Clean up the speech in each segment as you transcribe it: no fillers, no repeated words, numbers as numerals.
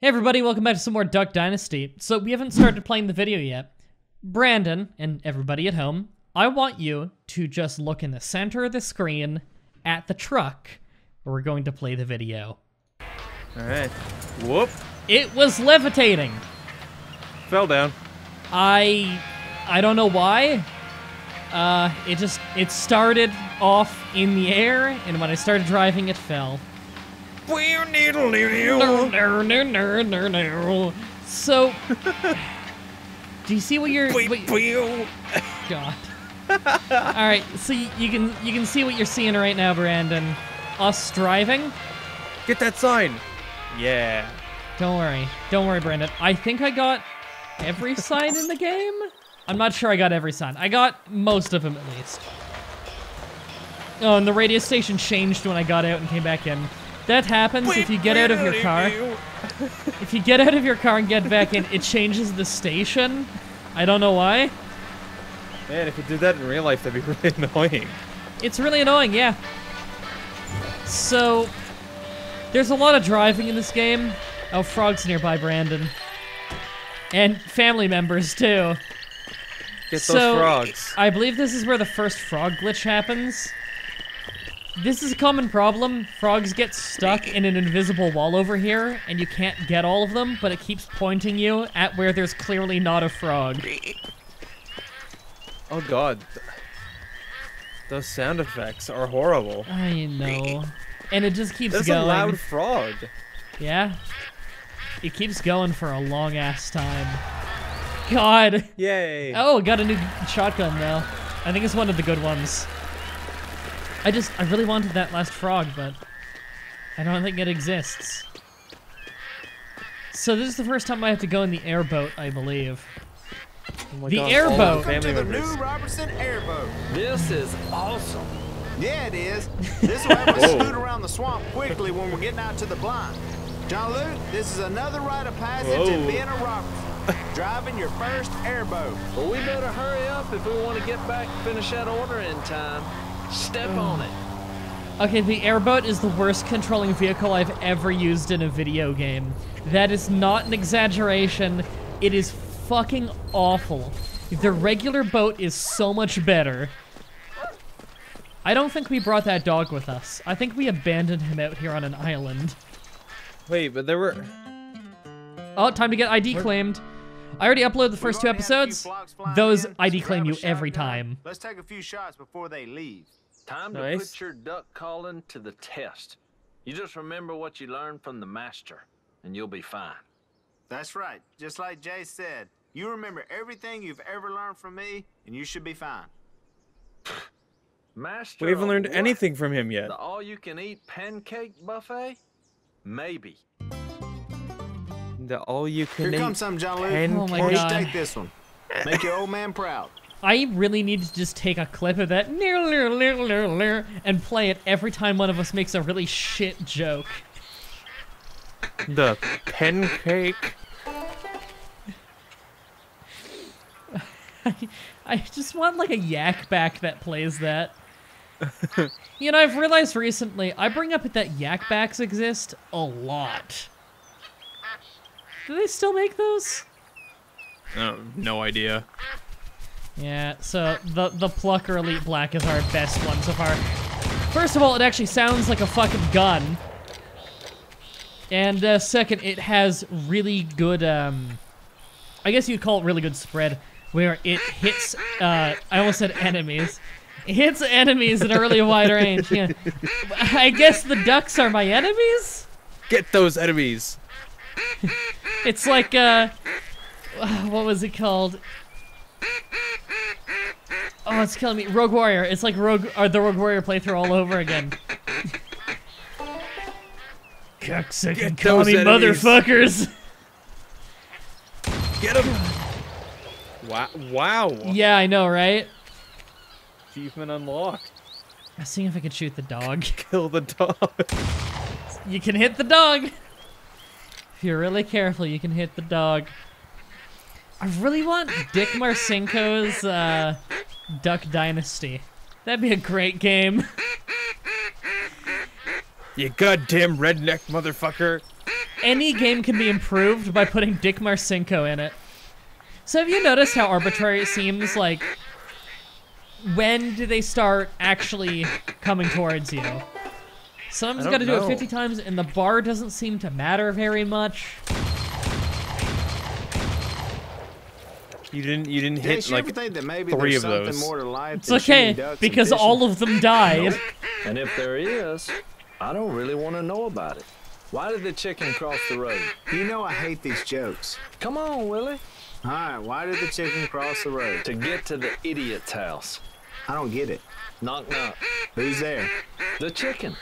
Hey everybody, welcome back to some more Duck Dynasty. So we haven't started playing the video yet. Brandon, and everybody at home, I want you to just look in the center of the screen at the truck where we're going to play the video. Alright. Whoop. It was levitating. Fell down. I don't know why. It started off in the air, and when I started driving, it fell. So, do you see what you're? God. All right, so you can see what you're seeing right now, Brandon. Us driving. Get that sign. Yeah. Don't worry, Brandon. I think I got every sign in the game. I'm not sure I got every sign. I got most of them at least. Oh, and the radio station changed when I got out and came back in. That happens if you get out of your car. If you get out of your car and get back in, it changes the station. I don't know why. Man, if you did that in real life, that'd be really annoying. It's really annoying, yeah. So, there's a lot of driving in this game. Oh, Frog's nearby, Brandon. And family members, too. Get those frogs. I believe this is where the first frog glitch happens. This is a common problem. Frogs get stuck in an invisible wall over here, and you can't get all of them, but it keeps pointing you at where there's clearly not a frog. Oh god. Those sound effects are horrible. I know. And it just keeps That's going. a loud frog. Yeah? It keeps going for a long-ass time. God. Yay. Oh, got a new shotgun now. I think it's one of the good ones. I really wanted that last frog, but I don't think it exists. So this is the first time I have to go in the airboat, I believe. Oh the airboat. Welcome to the new Robertson Airboat. This is awesome. Yeah, it is. This will have us scoot around the swamp quickly when we're getting out to the blind. John Luke, this is another rite of passage in being a Robertson. Driving your first airboat. Well, we better hurry up if we want to get back and finish that order in time. Step on it. Okay, the airboat is the worst controlling vehicle I've ever used in a video game. That is not an exaggeration. It is fucking awful. The regular boat is so much better. I don't think we brought that dog with us. I think we abandoned him out here on an island. Wait, but there were... Oh, time to get ID claimed. I already uploaded the first 2 episodes. Those ID claim you every time. Let's take a few shots before they leave. Time to put your duck calling to the test. You just remember what you learned from the master, and you'll be fine. That's right. Just like Jay said, you remember everything you've ever learned from me, and you should be fine. Master, We haven't learned what? anything from him yet. The all-you-can-eat pancake buffet? Maybe. The all-you-can-eat Here comes some, John Luke. Oh my Why don't God. you take this one? Make your old man proud. I really need to just take a clip of that and play it every time one of us makes a really shit joke. The pancake. I just want like a yak back that plays that. You know, I've realized recently, I bring up that yak backs exist a lot. Do they still make those? Oh, no idea. Yeah, so the Plucker Elite Black is our best one so far. First of all, it actually sounds like a fucking gun. And second, it has really good, I guess you'd call it really good spread, where it hits, I almost said enemies. It hits enemies at a really wide range, yeah. I guess the ducks are my enemies? Get those enemies. It's like, what was it called? Oh, it's killing me. Rogue Warrior. It's like the Rogue Warrior playthrough all over again. Cocksucking commie motherfuckers. Get him. Wow. Yeah, I know, right? Achievement unlocked. I was seeing if I could shoot the dog. Kill the dog. You can hit the dog. If you're really careful, you can hit the dog. I really want Dick Marcinko's Duck Dynasty. That'd be a great game. You goddamn redneck motherfucker. any game can be improved by putting Dick Marcinko in it. So have you noticed how arbitrary it seems? Like, when do they start actually coming towards you? Someone's got to do it 50 times, and the bar doesn't seem to matter very much. You didn't hit like think that maybe 3 of something those. More to life It's than okay, shooting ducks because and all of them died. And if there is, I don't really want to know about it. Why did the chicken cross the road? fishing. You know I hate these jokes. Come on, Willie. All right, why did the chicken cross the road? To get to the idiot's house. I don't get it. Knock, knock. Who's there? The chicken.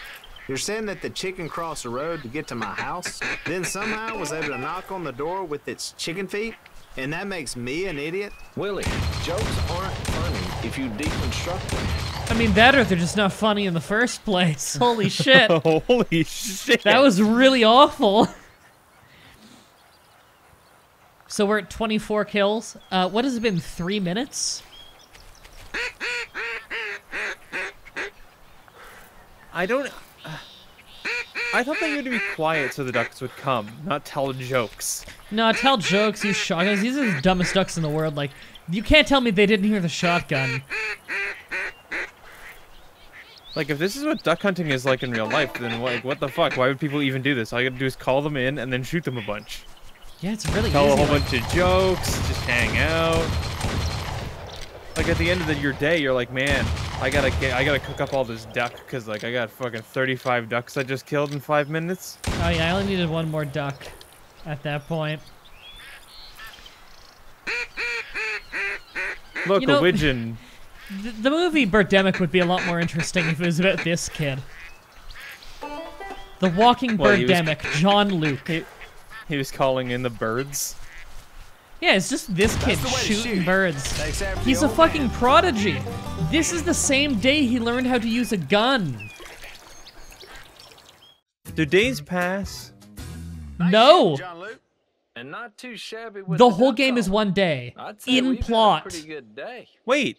You're saying that the chicken crossed the road to get to my house, then somehow was able to knock on the door with its chicken feet? And that makes me an idiot? Willie, jokes aren't funny if you deconstruct them. I mean, that or they're just not funny in the first place. Holy shit. Holy shit. That was really awful. So we're at 24 kills. What has it been, 3 minutes? I don't... I thought that you had to be quiet so the ducks would come, not tell jokes. No, tell jokes, use shotguns. These are the dumbest ducks in the world. Like, you can't tell me they didn't hear the shotgun. Like, if this is what duck hunting is like in real life, then what the fuck? Why would people even do this? All you gotta do is call them in and then shoot them a bunch. Yeah, it's really Tell easy. a whole bunch of jokes, just hang out. Like, at the end of your day, you're like, man, I gotta cook up all this duck, because, like, I got fucking 35 ducks I just killed in 5 minutes. Oh yeah, I only needed 1 more duck at that point. Look, You know, a widgeon. The movie Birdemic would be a lot more interesting if it was about this kid. The Walking Well, he was- Birdemic, John Luke. He was calling in the birds. Yeah, it's just this kid the way to shooting shoot. birds. Except for He's the a old fucking man. prodigy. This is the same day he learned how to use a gun. Do days pass? No! John Luke. And not too shabby with The the whole duck game is call. 1 day. I'd say In we've had a plot. pretty good day. Wait,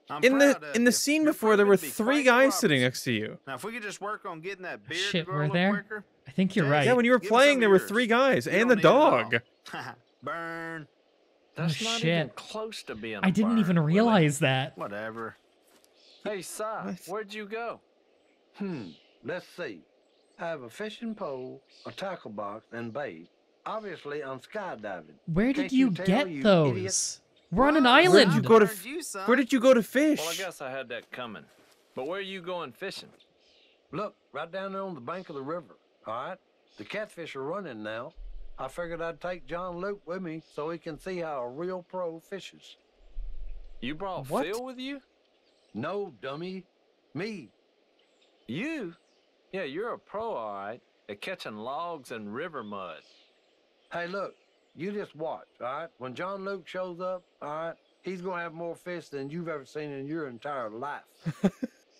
I'm in proud the of in the you. scene You're before there were proving to be 3 Frank guys Roberts. sitting next to you. Now, if we could just work on getting that beard Shit, girl we're a little there? quicker. I think you're right. Yeah, when you were Give us some playing, of there were yours. 3 guys You and don't the need it dog. all. Burn. That's not shit. even close to being a I didn't even burn, Willie. realize that. Whatever. Hey, Si, where'd you go? Let's see. I have a fishing pole, a tackle box, and bait. Obviously, I'm skydiving. Where did Can't you tell, get you those? idiot? We're on an Well, Where island. did you go to? Learned you, son. Where did you go to fish? Well, I guess I had that coming. But where are you going fishing? Look, right down there on the bank of the river. All right? The catfish are running now. I figured I'd take John Luke with me so he can see how a real pro fishes. You brought What? Phil with you? No, dummy. Me. You? Yeah, you're a pro, all right, at catching logs and river mud. Hey, look, you just watch, all right? When John Luke shows up, all right, he's going to have more fish than you've ever seen in your entire life.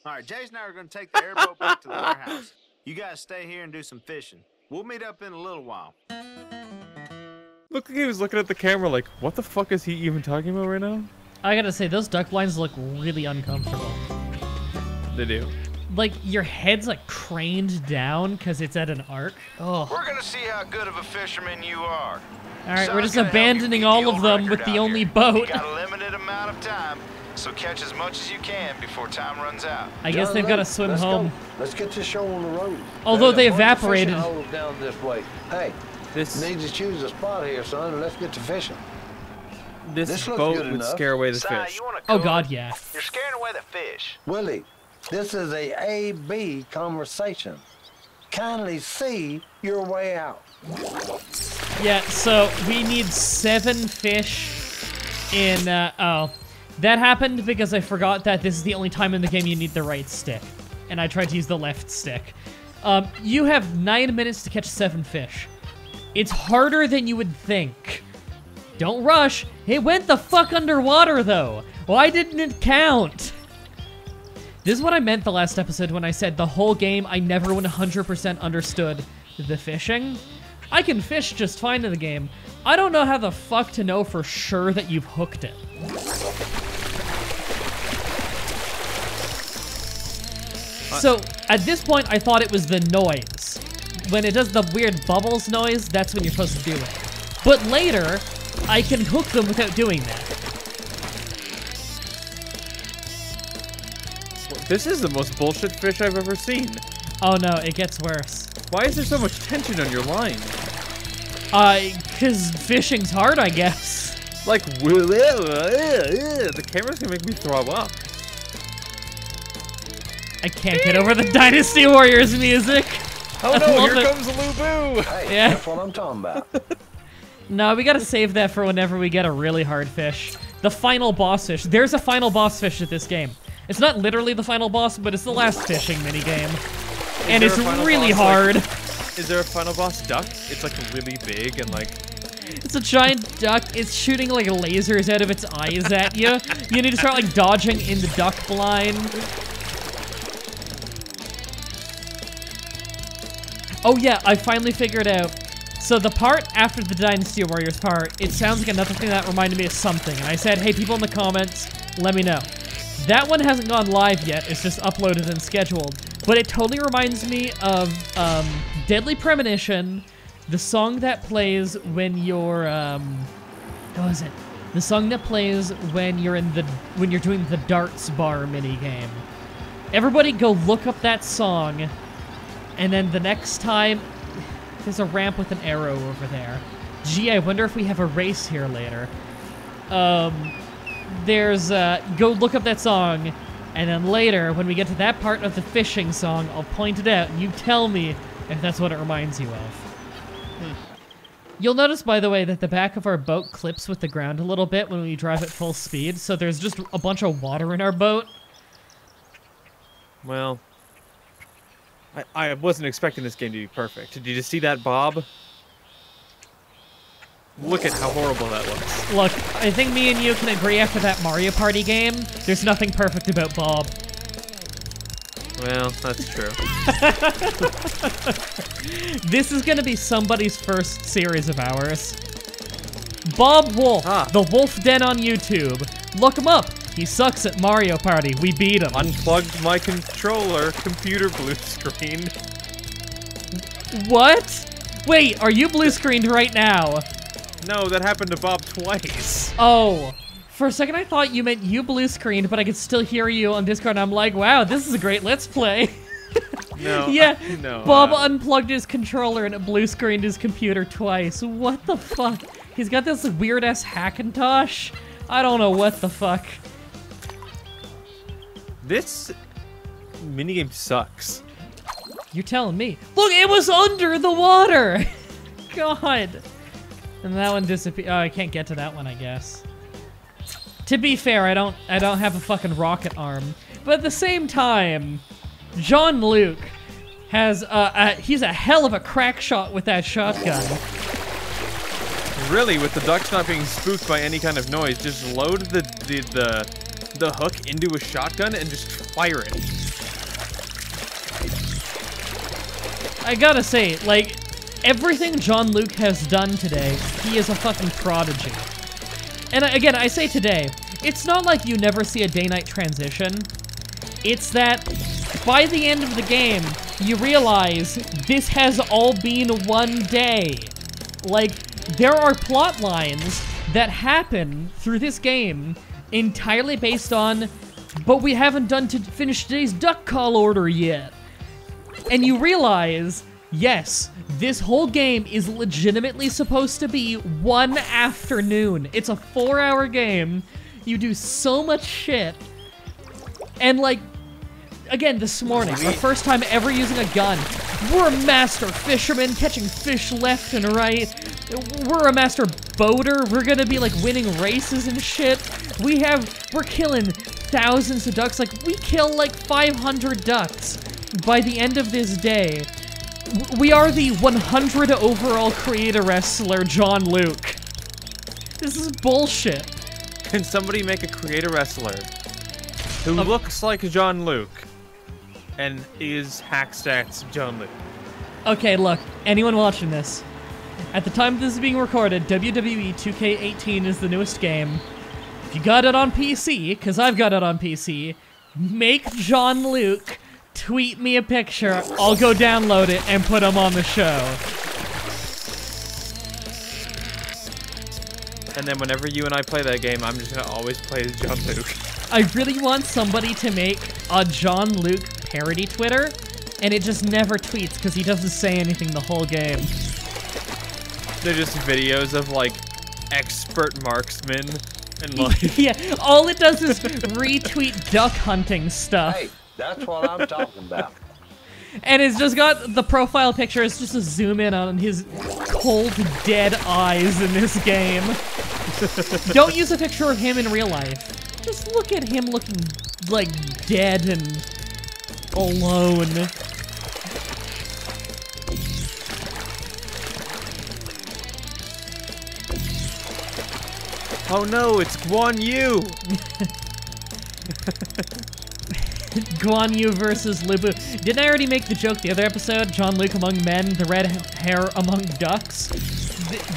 All right, Jason and I are going to take the airboat back to the warehouse. You guys stay here and do some fishing. We'll meet up in a little while. Looked like he was looking at the camera like, what the fuck is he even talking about right now? I gotta say, those duck blinds look really uncomfortable. They do. Like, your head's like craned down because it's at an arc. Oh. We're gonna see how good of a fisherman you are. Alright, we're Son's just gonna help you abandoning beat all the of old them record with the out only here. boat. You got a limited amount of time, so catch as much as you can before time runs out. I guess John they've got to Luke, swim let's home. Go. Let's get this show on the road. Although There's they a bunch of fishing evaporated. holes down this way. Hey, This need to choose a spot here, son, and let's get to fishing. this This looks boat good would enough. scare away the Si, fish. you wanna Oh cook? god, yeah. You're scaring away the fish. Willie, this is a A-B conversation. Kindly see your way out. Yeah, so we need 7 fish in, oh. That happened because I forgot that this is the only time in the game you need the right stick. And I tried to use the left stick. You have 9 minutes to catch 7 fish. It's harder than you would think. Don't rush. It went the fuck underwater, though. Why didn't it count? This is what I meant the last episode when I said the whole game I never 100% understood the fishing. I can fish just fine in the game. I don't know how the fuck to know for sure that you've hooked it. So, at this point, I thought it was the noise. when it does the weird bubbles noise, that's when you're supposed to do it. But later, I can hook them without doing that. This is the most bullshit fish I've ever seen. Oh no, it gets worse. Why is there so much tension on your line? 'Cause fishing's hard, I guess. Like, the camera's gonna make me throw up. I can't get over the Dynasty Warriors music. Oh I no, love here it. comes Lubu! Hey, Yeah. that's what I'm talking about. No, we gotta save that for whenever we get a really hard fish. The final boss fish. There's a final boss fish at this game. It's not literally the final boss, but it's the last fishing minigame. And it's really hard. Is there a final boss duck? It's like really big and like... It's a giant duck. It's shooting like lasers out of its eyes at you. You need to start like dodging in the duck blind. Oh yeah, I finally figured out. So the part after the Dynasty Warriors part, it sounds like another thing that reminded me of something. And I said, hey, people in the comments, let me know. That one hasn't gone live yet. It's just uploaded and scheduled. But it totally reminds me of Deadly Premonition, the song that plays when you're, what is it? The song that plays when you're doing the darts bar minigame. Everybody go look up that song, and then the next time, there's a ramp with an arrow over there. Gee, I wonder if we have a race here later. Go look up that song, and then later, when we get to that part of the fishing song, I'll point it out, and you tell me if that's what it reminds you of. You'll notice, by the way, that the back of our boat clips with the ground a little bit when we drive at full speed, so there's just a bunch of water in our boat. Well... I wasn't expecting this game to be perfect. Did you just see that bob? Look at how horrible that looks. Look, I think me and you can agree after that Mario Party game, there's nothing perfect about Bob. Well, that's true. This is gonna be somebody's first series of ours. Bob Wolf, the Wolf Den on YouTube. Look him up. He sucks at Mario Party. We beat him. Unplugged my controller, computer blue screen. What? Wait, are you blue screened right now? No, that happened to Bob twice. Oh. For a second I thought you meant you blue screened, but I could still hear you on Discord, and I'm like, wow, this is a great Let's Play. No. Yeah, no. Bob unplugged his controller and it blue screened his computer twice. What the fuck? He's got this weird-ass Hackintosh? I don't know what the fuck. This minigame sucks. You're telling me. Look, it was under the water! God. And that one disappeared. Oh, I can't get to that one, I guess. To be fair, I don't have a fucking rocket arm. But at the same time, John Luke has he's a hell of a crack shot with that shotgun. Really, with the ducks not being spooked by any kind of noise, just load the hook into a shotgun and just fire it. I gotta say, like, everything John Luke has done today, he is a fucking prodigy. And again, I say today, it's not like you never see a day-night transition. It's that by the end of the game, you realize this has all been one day. Like, there are plot lines that happen through this game entirely based on, but we haven't done to finish today's duck call order yet. And you realize, yes, this whole game is legitimately supposed to be one afternoon. It's a 4-hour game. You do so much shit. And like, again, this morning, our first time ever using a gun. We're a master fisherman, catching fish left and right. We're a master boater. We're gonna be like winning races and shit. We're killing thousands of ducks. Like, we kill like 500 ducks by the end of this day. We are the 100 overall creator wrestler, John Luke. This is bullshit. Can somebody make a creator wrestler who looks like John Luke and is Hackstats John Luke? Okay, look, anyone watching this, at the time this is being recorded, WWE 2K18 is the newest game. If you got it on PC, because I've got it on PC, make John Luke tweet me a picture. I'll go download it and put them on the show. And then whenever you and I play that game, I'm just gonna always play as John Luke. I really want somebody to make a John Luke parody Twitter, and it just never tweets because he doesn't say anything the whole game. They're just videos of like expert marksmen and like Yeah, all it does is retweet duck hunting stuff. Hey, that's what I'm talking about. And it's just got the profile picture is just a zoom in on his cold, dead eyes in this game. Don't use a picture of him in real life. Just look at him looking like dead and alone. oh no, it's Guan Yu! Guan Yu versus Lu Bu. Didn't I already make the joke the other episode? John Luke among men, the red hair among ducks.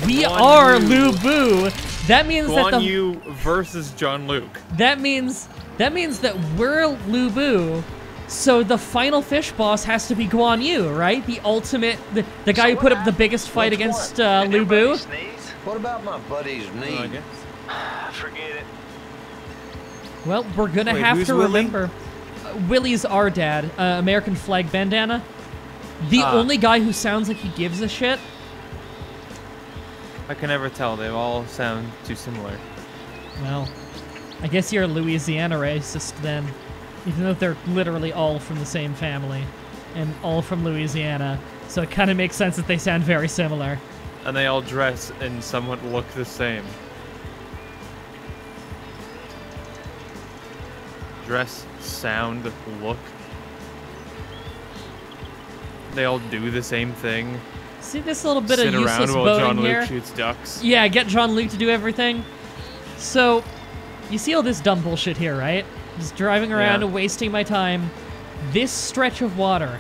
We Guan are Yu. Lu Bu. That means that Guan Yu versus John Luke. That means that we're Lu Bu. So the final fish boss has to be Guan Yu, right? The ultimate, the guy who put up the biggest fight against Lu Bu. What about my buddy's knee? I guess. Forget it. Well, we're gonna Wait, have who's to Willie? remember. Willie's our dad, American flag bandana. The only guy who sounds like he gives a shit. I can never tell. They all sound too similar. Well, I guess you're a Louisiana racist then. Even though they're literally all from the same family. And all from Louisiana. So it kind of makes sense that they sound very similar. And they all dress and somewhat look the same. Dress, sound, look. They all do the same thing. See this little bit of Sit useless around while boating John here? Luke shoots ducks. Yeah, get John Luke to do everything. So, you see all this dumb bullshit here, right? Just driving around Yeah. and wasting my time. This stretch of water,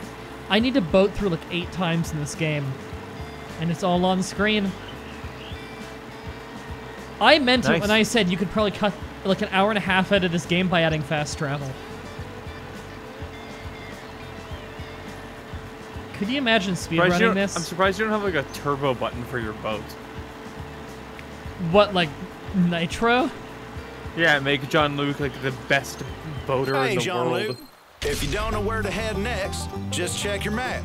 I need to boat through like 8 times in this game. And it's all on screen. I meant it Nice. when I said you could probably cut like an hour and a half out of this game by adding fast travel. Could you imagine Surprised you speedrunning don't- this? I'm surprised you don't have like a turbo button for your boat. What, like nitro? Yeah, make John Luke like the best boater Hey, in the John world. Luke. If you don't know where to head next, just check your map.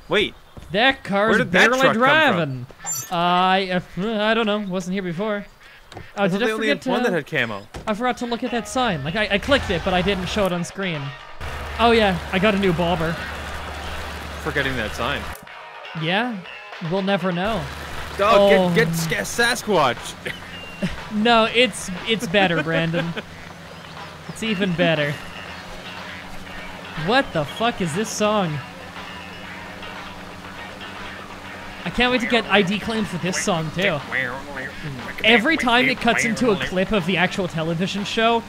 Wait, That car's Where did that barely truck come driving. I don't know. Wasn't here before. Oh, I thought did I they only forget had one to? that had camo. I forgot to look at that sign. Like I clicked it, but I didn't show it on screen. Oh yeah, I got a new bobber. Forgetting that sign. Yeah, we'll never know. Oh, Oh. get Sasquatch. No, it's better, Brandon. It's even better. What the fuck is this song? I can't wait to get ID claimed for this song too. Every time it cuts into a clip of the actual television show,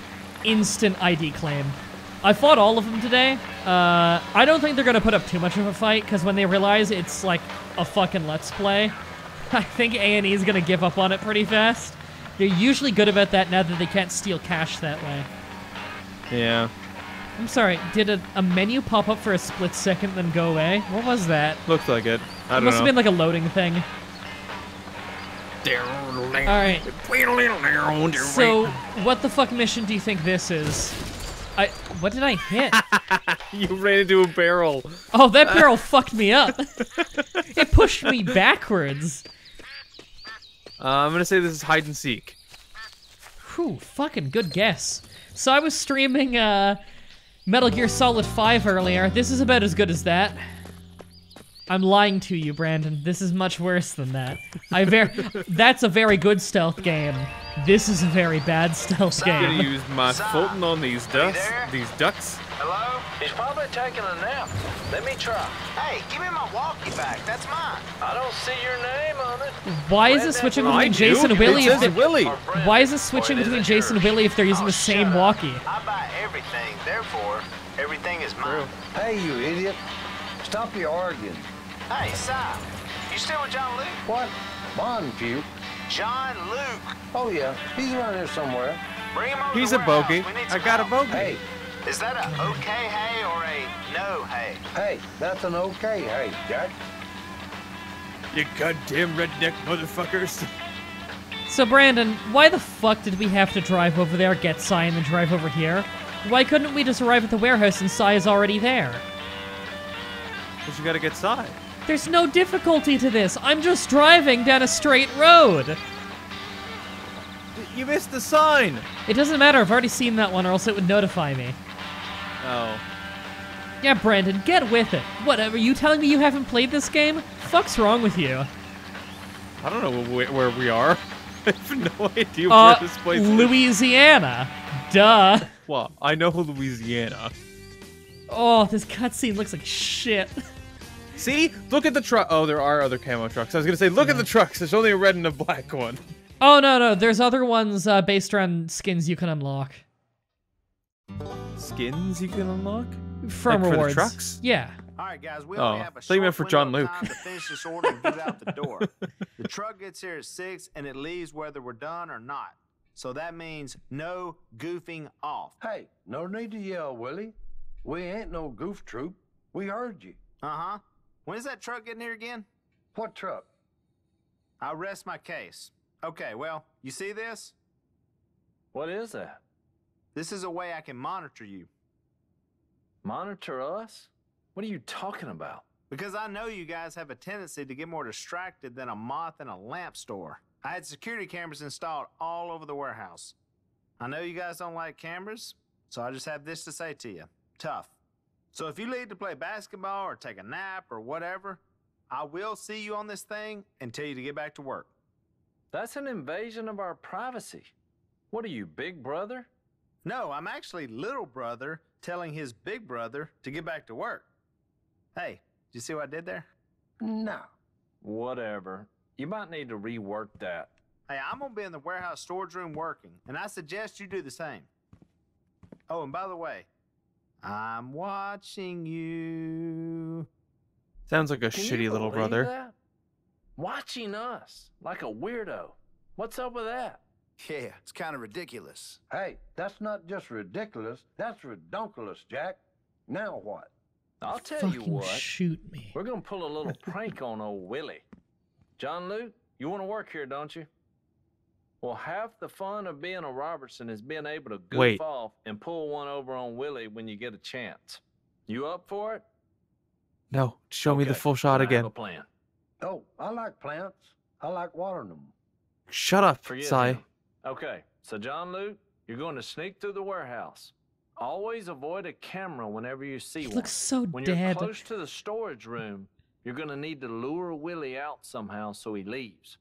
instant ID claim. I fought all of them today. I don't think they're gonna put up too much of a fight because when they realize it's like a fucking Let's Play, I think A&E is gonna give up on it pretty fast. They're usually good about that now that they can't steal cash that way. Yeah, I'm sorry, did a menu pop up for a split second then go away? What was that? looks like it. I It don't must know. have been like a loading thing. Alright. So, what the fuck mission do you think this is? What did I hit? You ran into a barrel. Oh, that barrel fucked me up. It pushed me backwards. I'm gonna say this is hide and seek. Whew, fucking good guess. So I was streaming Metal Gear Solid 5 earlier. This is about as good as that. I'm lying to you, Brandon. This is much worse than that. That's a very good stealth game. This is a very bad stealth I'm gonna game. use my Fulton on these ducks. These ducks. Hello? He's probably taking a nap. Let me try. Hey, give me my walkie back. That's mine. I don't see your name on it. Why is it switching I between do. Jason and Willie? It If says they- Willie. Why is it switching between Jason and Willie if they're using the same walkie? I buy everything, therefore, everything is mine. Hey, you idiot. Stop your arguing. Hey, Si, you still with John Luke? What? Bond puke? John Luke. Oh, yeah. He's around here somewhere. Bring him over He's to a the warehouse. bogey. We need I some got a help. bogey. Hey, Is that a okay hay or a no hay? Hey, that's an okay hay, Jack. You goddamn redneck motherfuckers. So, Brandon, why the fuck did we have to drive over there, get Sai, and then drive over here? Why couldn't we just arrive at the warehouse and Sai is already there? Because you gotta get Sai. There's no difficulty to this. I'm just driving down a straight road. You missed the sign. It doesn't matter. I've already seen that one, or else it would notify me. Oh. Yeah, Brandon, get with it. Whatever, you telling me you haven't played this game? Fuck's wrong with you? I don't know where we are. I have no idea where this place is. Louisiana. Duh. Well, I know Louisiana. Oh, this cutscene looks like shit. See? Look at the truck. Oh, there are other camo trucks. I was gonna say, look at the trucks. There's only a red and a black one. Oh, no. There's other ones based around skins you can unlock. Skins you can unlock? From like rewards. For the trucks? Yeah. All right, guys, we only have a thought you short meant for John window of Luke. time to finish this order and get out the door. The truck gets here at 6, and it leaves whether we're done or not. So that means no goofing off. Hey, no need to yell, Willie. We ain't no goof troop. We heard you. Uh-huh. When's that truck getting here again? What truck? I'll rest my case. Okay, well, you see this? What is that? This is a way I can monitor you. Monitor us? What are you talking about? Because I know you guys have a tendency to get more distracted than a moth in a lamp store. I had security cameras installed all over the warehouse. I know you guys don't like cameras, so I just have this to say to you. Tough. So if you leave to play basketball or take a nap or whatever, I will see you on this thing and tell you to get back to work. That's an invasion of our privacy. What are you, big brother? No, I'm actually little brother telling his big brother to get back to work. Hey, did you see what I did there? No. Whatever. You might need to rework that. Hey, I'm gonna be in the warehouse storage room working, and I suggest you do the same. Oh, and by the way, I'm watching you. Sounds like a Can shitty you little believe brother. that? Watching us like a weirdo. What's up with that? Yeah, it's kind of ridiculous. Hey, that's not just ridiculous. That's redonkulous, Jack. Now what? I'll tell you Fucking what. shoot me. We're gonna pull a little prank on old Willie. John Luke, you want to work here, don't you? Well, half the fun of being a Robertson is being able to goof off and pull one over on Willie when you get a chance. You up for it? No, show me the Okay, full shot I have again. a plan. Oh, I like plants. I like watering them. Shut up, Forget Sai. him. Okay, so John Luke, you're going to sneak through the warehouse. Always avoid a camera whenever you see He one. looks so When dead. you're close to the storage room, you're going to need to lure Willie out somehow so he leaves.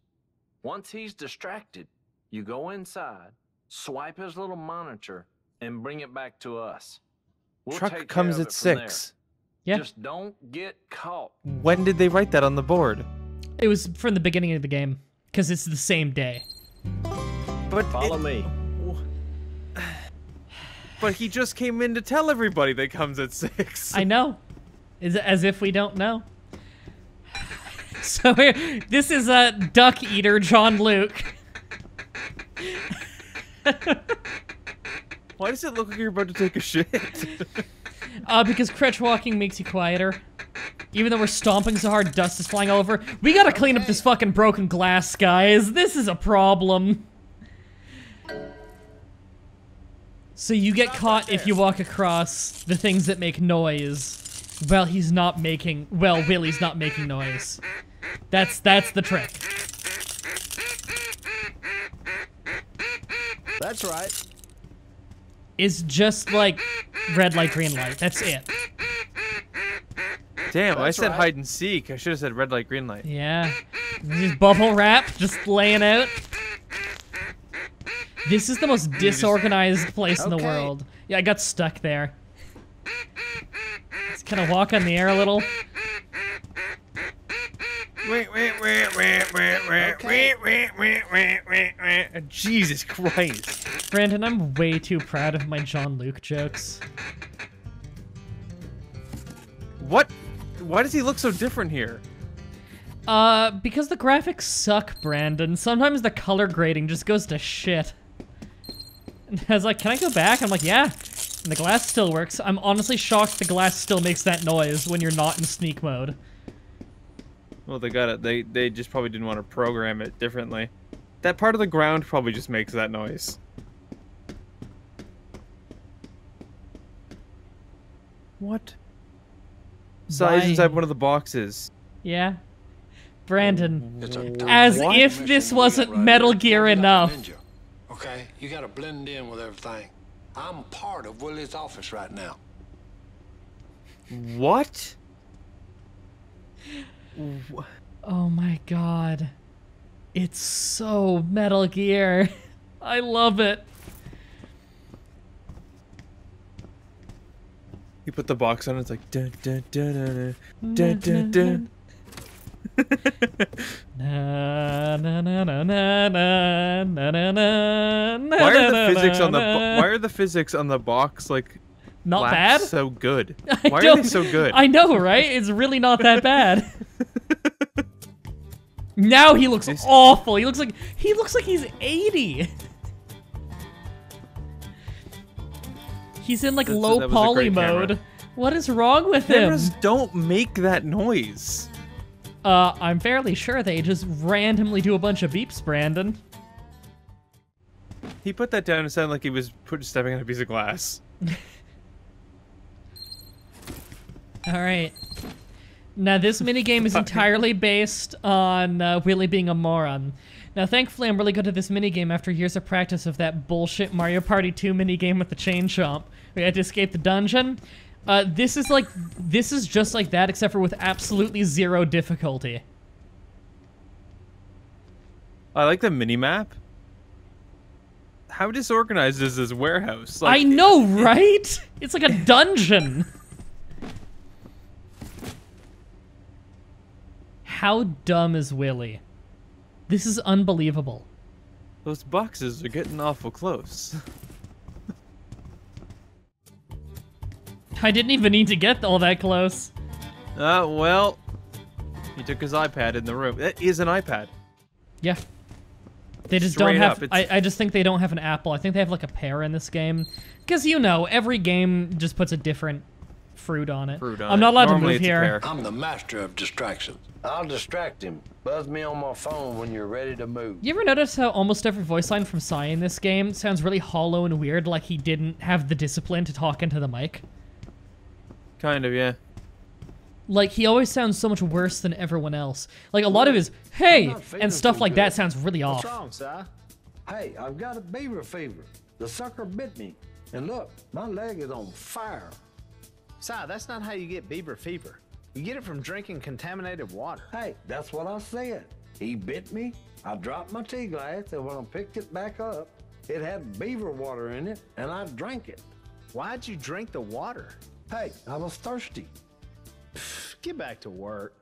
Once he's distracted, you go inside, swipe his little monitor, and bring it back to us. We'll Truck take comes care of at it from there. 6. Yeah. Just don't get caught. When did they write that on the board? It was from the beginning of the game, because it's the same day. But Follow me. But he just came in to tell everybody that comes at 6. I know. As if we don't know. So this is a duck eater, John Luke. Why does it look like you're about to take a shit? Because crutch walking makes you quieter. Even though we're stomping so hard, dust is flying all over. We gotta clean up this fucking broken glass, guys. This is a problem. So you get caught if you walk across the things that make noise. Well, Willie's not making noise. That's the trick. That's right. Is just like red light, green light. That's it. Damn, I That's said right. hide and seek. I should have said red light, green light. Yeah. Just bubble wrap, just laying out. This is the most disorganized place in the Okay. world. Yeah, I got stuck there. Just kind of walk on the air a little. Jesus Christ. Brandon, I'm way too proud of my John Luke jokes. What? Why does he look so different here? Because the graphics suck, Brandon. Sometimes the color grading just goes to shit. And I was like, can I go back? I'm like, yeah. And the glass still works. I'm honestly shocked the glass still makes that noise when you're not in sneak mode. Well, they got it. They just probably didn't want to program it differently. That part of the ground probably just makes that noise. What? Size inside one of the boxes. Yeah. Brandon, It's a as what? if this wasn't Metal Gear enough. Ninja. Okay, you gotta blend in with everything. I'm part of Willie's office right now. What? Oh my god. It's so Metal Gear. I love it. You put the box on, it's like dun dun dun dun dun dun dun. Na, na, na, na, na, na, na, na, na, Why are the na, physics na, on the na. why are the physics on the box like Not black bad? so good? I Why are don't- they so good? I know, right? It's really not that bad. Now he looks awful. He looks like he's 80. He's in like low that was a poly great camera. mode. What is wrong with him? Cameras don't make that noise. I'm fairly sure they just randomly do a bunch of beeps, Brandon. He put that down and sounded like he was stepping on a piece of glass. All right. Now, this minigame is entirely based on Willie being a moron. Now, thankfully, I'm really good at this minigame after years of practice of that bullshit Mario Party 2 minigame with the chain chomp. We had to escape the dungeon. This is just like that, except for with absolutely zero difficulty. I like the mini-map. How disorganized is this warehouse? Like, I know, right? It's like a dungeon. How dumb is Willie? This is unbelievable. Those boxes are getting awful close. I didn't even need to get all that close. Well, he took his iPad in the room. That is an iPad. Yeah. They just Straight don't have... up, it's- I just think they don't have an Apple. I think they have like a pear in this game. Because, you know, every game just puts a different fruit on it. I'm not allowed Normally to move it's a here. pear. I'm the master of distractions. I'll distract him. Buzz me on my phone when you're ready to move. You ever notice how almost every voice line from Sai in this game sounds really hollow and weird, like he didn't have the discipline to talk into the mic? Kind of, yeah. Like, he always sounds so much worse than everyone else. Like, a lot of his, hey, not feeling and stuff too like good. that sounds really off. What's wrong, Si? Hey, I've got a beaver fever. The sucker bit me. And look, my leg is on fire. Si, that's not how you get beaver fever. You get it from drinking contaminated water. Hey, that's what I said. He bit me. I dropped my tea glass, and when I picked it back up, it had beaver water in it, and I drank it. Why'd you drink the water? Hey, I was thirsty. Get back to work.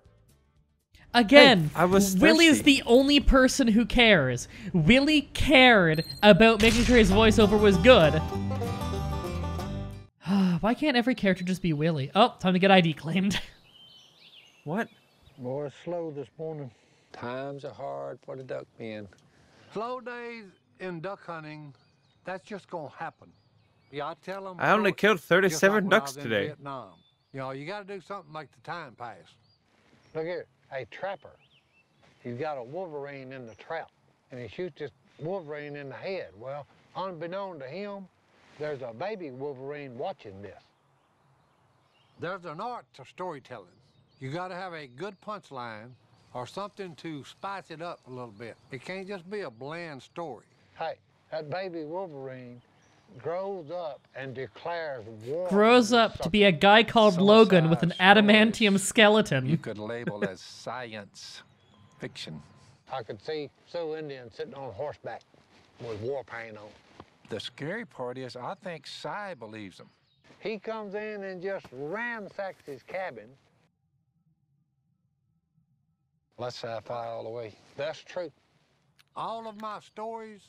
Again, Hey, I was Willie's thirsty. the only person who cares. Willie cared about making sure his voiceover was good. Why can't every character just be Willie? Oh, time to get ID claimed. What? Boy, it's slow this morning. Times are hard for the duck men. Slow days in duck hunting, that's just gonna happen. Yeah, I tell them. I only killed 37 ducks today. Vietnam. You know, you gotta do something to make the time pass. Look here, a trapper. He's got a wolverine in the trap, and he shoots this wolverine in the head. Well, unbeknown to him, there's a baby wolverine watching this. There's an art to storytelling. You gotta have a good punchline or something to spice it up a little bit. It can't just be a bland story. Hey, that baby wolverine grows up and declares war. Grows up to be a guy called Logan with an adamantium skeleton. You could label as science fiction. I could see Sioux Indians sitting on horseback with war paint on. The scary part is I think Cy believes them. He comes in and just ransacks his cabin. Let's sci-fi all the way. That's true. All of my stories,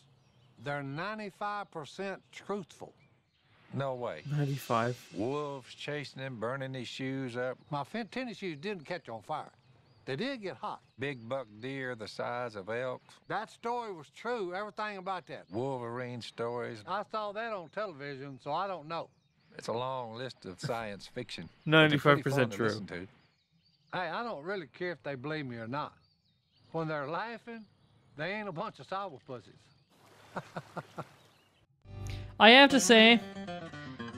they're 95% truthful. No way. 95. Wolves chasing him, burning his shoes up. My tennis shoes didn't catch on fire. They did get hot. Big buck deer the size of elks. That story was true, everything about that. Wolverine stories. I saw that on television, so I don't know. It's a long list of science fiction. 95% true. Hey, I don't really care if they believe me or not. When they're laughing, they ain't a bunch of sourpuses. I have to say,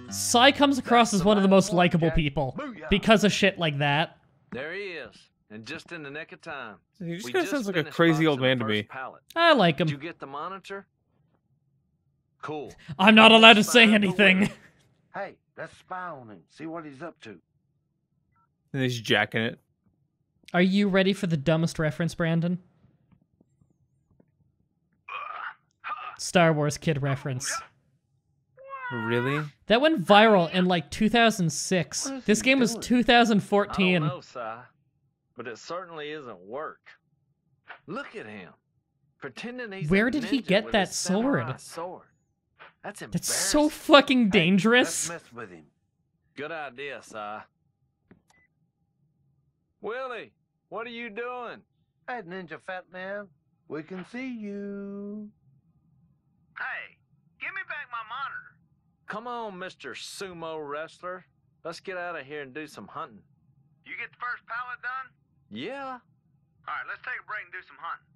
Cy comes across as one of the most likable people because of shit like that. There he is, and just in the nick of time. He just kind of sounds like a crazy old man to me. I like him. Did you get the monitor? Cool. I'm not allowed to say anything. Hey, let's spy on him. See what he's up to. And he's jacking it. Are you ready for the dumbest reference, Brandon? Star Wars kid reference. Really? That went viral in like 2006. This game was 2014. I don't know, Si, but it certainly isn't work. Look at him. Pretending he's Where a did he ninja get with that a samurai sword? That's embarrassing. That's so fucking dangerous. Let's mess with him. Good idea, Si. Willie, what are you doing? Hey, Ninja Fat Man, we can see you. Hey, give me back my monitor. Come on, Mr. Sumo Wrestler. Let's get out of here and do some hunting. You get the first pallet done? Yeah, All right, let's take a break and do some hunting.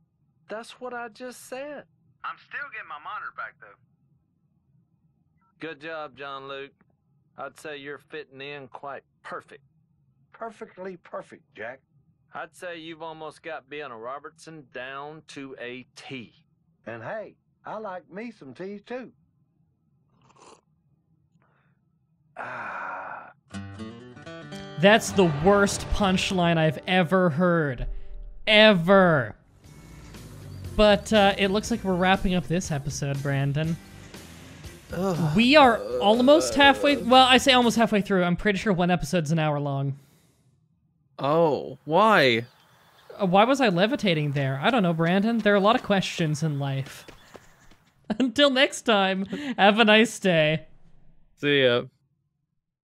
that's what I just said. I'm still getting my monitor back, though. Good job, John Luke. I'd say you're fitting in quite perfect. Perfectly perfect, Jack. I'd say you've almost got being a Robertson down to a T. And hey, I like me some teas too. Ah. That's the worst punchline I've ever heard. Ever. But it looks like we're wrapping up this episode, Brandon. We are almost halfway... Well, I say almost halfway through. I'm pretty sure one episode's an hour long. Oh, why? Why was I levitating there? I don't know, Brandon. There are a lot of questions in life. Until next time, have a nice day. See ya.